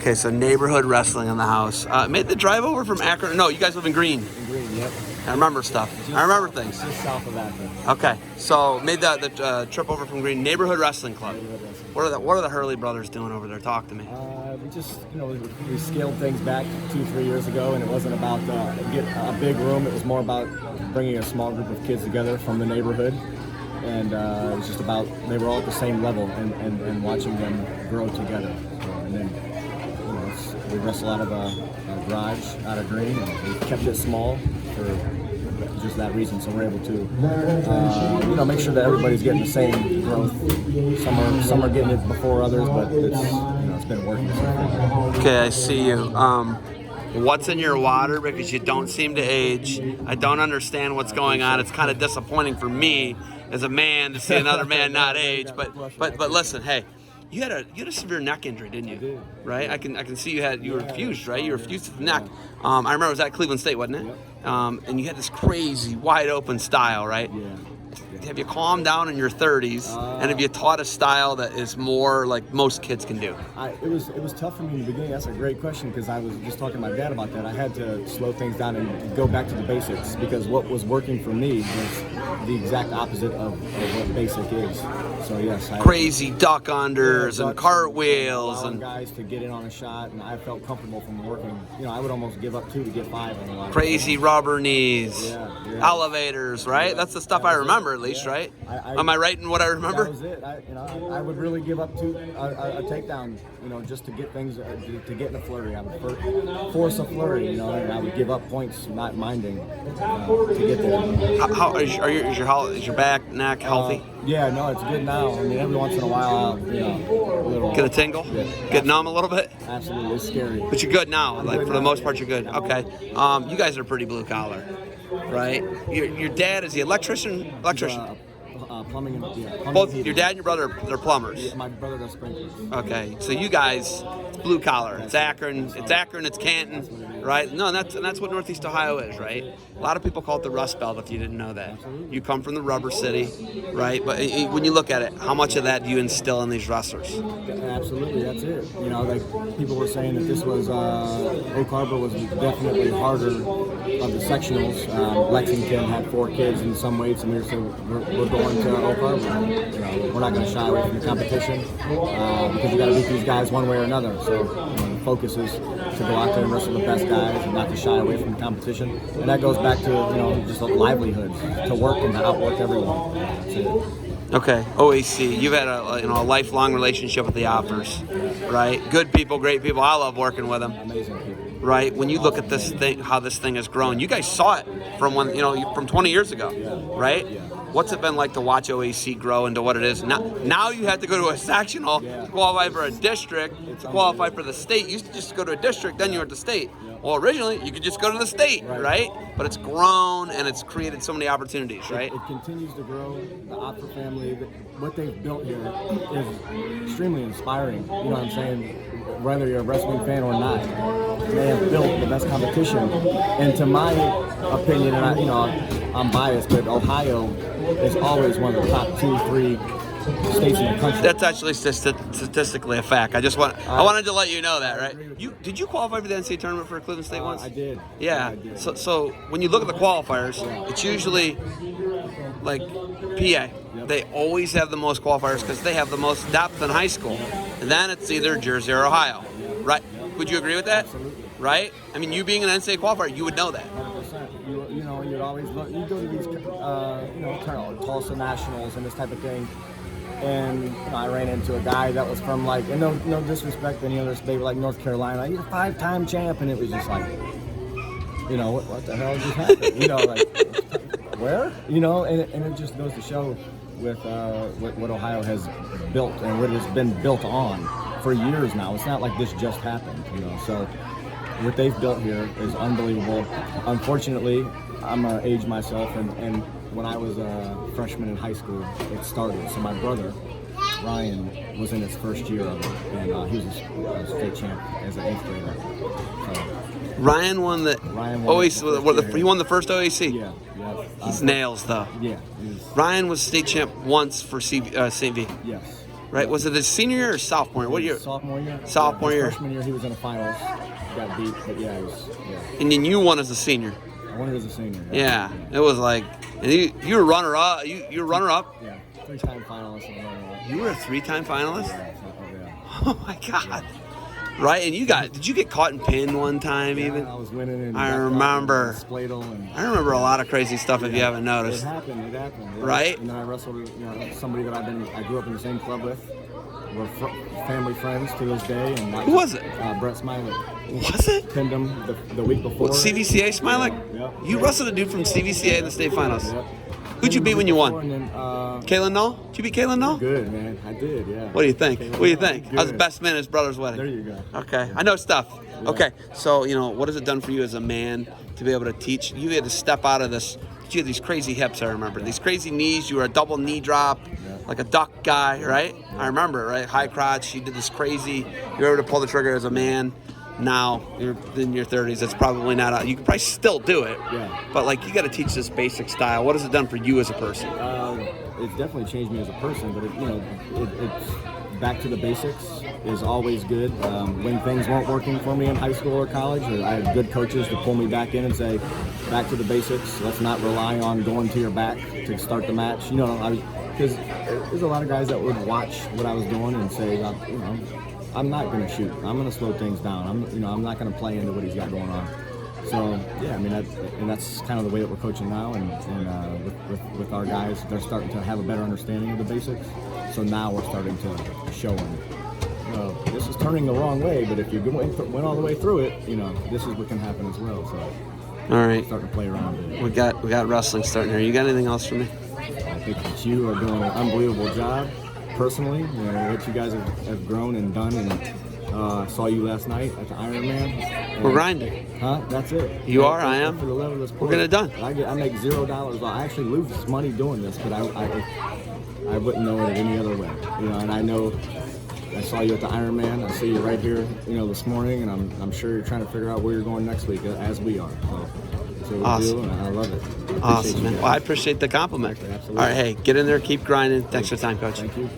Okay, so neighborhood wrestling in the house. Made the drive over from Akron. No, you guys live in Green. In Green, yep. I remember stuff. I remember things. Just south of Akron. Okay, so made the trip over from Green. Neighborhood wrestling club. What are the Hurly brothers doing over there? Talk to me. We just, we scaled things back 2-3 years ago, and it wasn't about get a big room. It was more about bringing a small group of kids together from the neighborhood, and it was just about they were all at the same level and watching them grow together. And then we wrestle out of a garage out of Green, and we kept it small for just that reason. So we're able to, make sure that everybody's getting the same growth. Some are getting it before others, but it's been working so far. Okay, I see you. What's in your water? Because you don't seem to age. I don't understand what's going on. It's kind of disappointing for me as a man to see another man not age. But listen, hey. You had a severe neck injury, didn't you? I did. Right? I can see you were fused, right? You were fused to the neck. I remember it was at Cleveland State, wasn't it? Yep. And you had this crazy wide open style, right? Yeah. Have you calmed down in your 30s, and have you taught a style that is more like most kids can do? It was tough for me in the beginning. That's a great question, because I was just talking to my dad about that. I had to slow things down and go back to the basics, because what was working for me was the exact opposite of what basic is. So yes, crazy duck unders and cartwheels and guys to get in on a shot, and I felt comfortable from working. I would almost give up 2 to get 5 on a lot. Crazy rubber knees, yeah. Elevators, right? That's the stuff I remember at least. Right? Am I right in what I remember? That was it. I would really give up a takedown, just to get things, to get in a flurry. I would force a flurry, and I would give up points, not minding, to get there. How is your back, neck healthy? Yeah, no, it's good now. I mean, every once in a while, a little. Get a tingle? Yeah, get numb a little bit? Absolutely, it's scary. But you're good now. Like for the most part, you're good. Okay. You guys are pretty blue collar. Right? Your dad is the electrician? Plumbing and plumbing. Both your dad and your brother, they're plumbers. Yeah, my brother does sprinklers. Okay, so you guys, it's blue collar. It's Akron. It's Canton, right? No, and that's what Northeast Ohio is, right? A lot of people call it the Rust Belt. If you didn't know that, you come from the rubber city, right? But when you look at it, how much of that do you instill in these wrestlers? Absolutely, that's it. Like people were saying that this was Oak Harbor was definitely harder of the sectionals. Lexington had 4 kids in some weights, and we're going to Oak Harbor. We're not going to shy away from the competition, because you got to beat these guys one way or another. So the focus is to go out there and wrestle the best guys, and not to shy away from the competition. And that goes back to just livelihoods, to work and to outwork everyone. That's it. Okay, OAC. You've had a lifelong relationship with the Offers, right? Good people, great people. I love working with them. Amazing people. Right? When you look at this thing, how this thing has grown, you guys saw it from from 20 years ago, right? Yeah. What's it been like to watch OAC grow into what it is now? Now you have to go to a sectional to qualify for a district, to qualify for the state. You used to just go to a district, then you were at the state. Well, originally you could just go to the state, right? But it's grown and it's created so many opportunities, right? It continues to grow. The Opera family, what they've built here is extremely inspiring. You know what I'm saying? Whether you're a wrestling fan or not, they have built the best competition. And to my opinion, and I'm biased, but Ohio is always one of the top 2-3 states in the country. That's actually statistically a fact. I wanted to let you know that, right? Did you qualify for the NCAA tournament for Cleveland State once? I did. Yeah. I did. So when you look at the qualifiers, it's usually like PA. Yep. They always have the most qualifiers because they have the most depth in high school. And then it's either Jersey or Ohio, right? Would you agree with that? Absolutely. Right? I mean, you being an NCAA qualifier, you would know that. 100%. You'd always look. You go to these, Tulsa Nationals and this type of thing. And I ran into a guy that was from and no disrespect to any other state, like North Carolina. He's a 5-time champ, and it was just like, what the hell just happened? Where? And it just goes to show with what Ohio has built and what it's been built on for years now. It's not like this just happened, So what they've built here is unbelievable. Unfortunately, I'm age myself, and when I was a freshman in high school, it started. So my brother, Ryan, was in his first year of it, and he was a state champ as an 8th grader. So, Ryan won the OAC. He won the first OAC. Yeah. He's nails though. Yeah. Ryan was state champ once for St. V. Yes. right? Was it his senior year or sophomore year? What year? Sophomore year. Sophomore year. Freshman year, he was in the finals. Got beat, but yeah, he was. Yeah. And then you won as a senior. I won as a senior. Yeah. It was like, and you were runner up. You were runner up. Yeah, 3-time finalist and runner up. You were a 3-time finalist. Yeah. Oh my God. Right, and did you get caught and pinned one time even? I was winning. And I remember. I remember a lot of crazy stuff if you haven't noticed. It happened. Yeah. Right? And then I wrestled, somebody that I grew up in the same club with. We're family friends to this day. And who was it? Brett Smiley. Was it? Pinned him the week before. What, CVCA Smiley? Yep. You wrestled a dude from CVCA in the state finals. Yep. Who'd you beat when you won? Then, Kalen Null? Did you beat Kalen Null? Good, man. I did, yeah. What do you think? Kalen What do you Null, think? I was the best man at his brother's wedding. There you go. Okay, I know stuff. Yeah. Okay, so, what has it done for you as a man to be able to teach? You had to step out of this. You had these crazy hips, I remember. These crazy knees. You were a double knee drop, like a duck guy, right? I remember, right? High crotch. You did this crazy. You were able to pull the trigger as a man. Now you're in your 30s. It's probably not. You can probably still do it. Yeah. But you got to teach this basic style. What has it done for you as a person? It's definitely changed me as a person. But it's back to the basics is always good. When things weren't working for me in high school or college, I had good coaches to pull me back in and say, back to the basics. Let's not rely on going to your back to start the match. Because there's a lot of guys that would watch what I was doing and say, I'm not going to shoot. I'm going to slow things down. I'm not going to play into what he's got going on. So yeah, and that's kind of the way that we're coaching now, and with our guys, they're starting to have a better understanding of the basics. So now we're starting to show them, this is turning the wrong way, but if you went all the way through it, this is what can happen as well. So all right, starting to play around with it. We got wrestling starting here. You got anything else for me? I think that you are doing an unbelievable job. Personally, what you guys have grown and done, and saw you last night at the Ironman. We're grinding. Huh? That's it. You are. I am. For the level of this we're gonna done. I make $0. I actually lose money doing this, but I wouldn't know it any other way. And I know I saw you at the Ironman. I see you right here, this morning, and I'm sure you're trying to figure out where you're going next week, as we are. So awesome. And I love it. Awesome, man. Well, I appreciate the compliment. Absolutely. All right, hey, get in there, keep grinding. Thanks for the time, Coach. Thank you.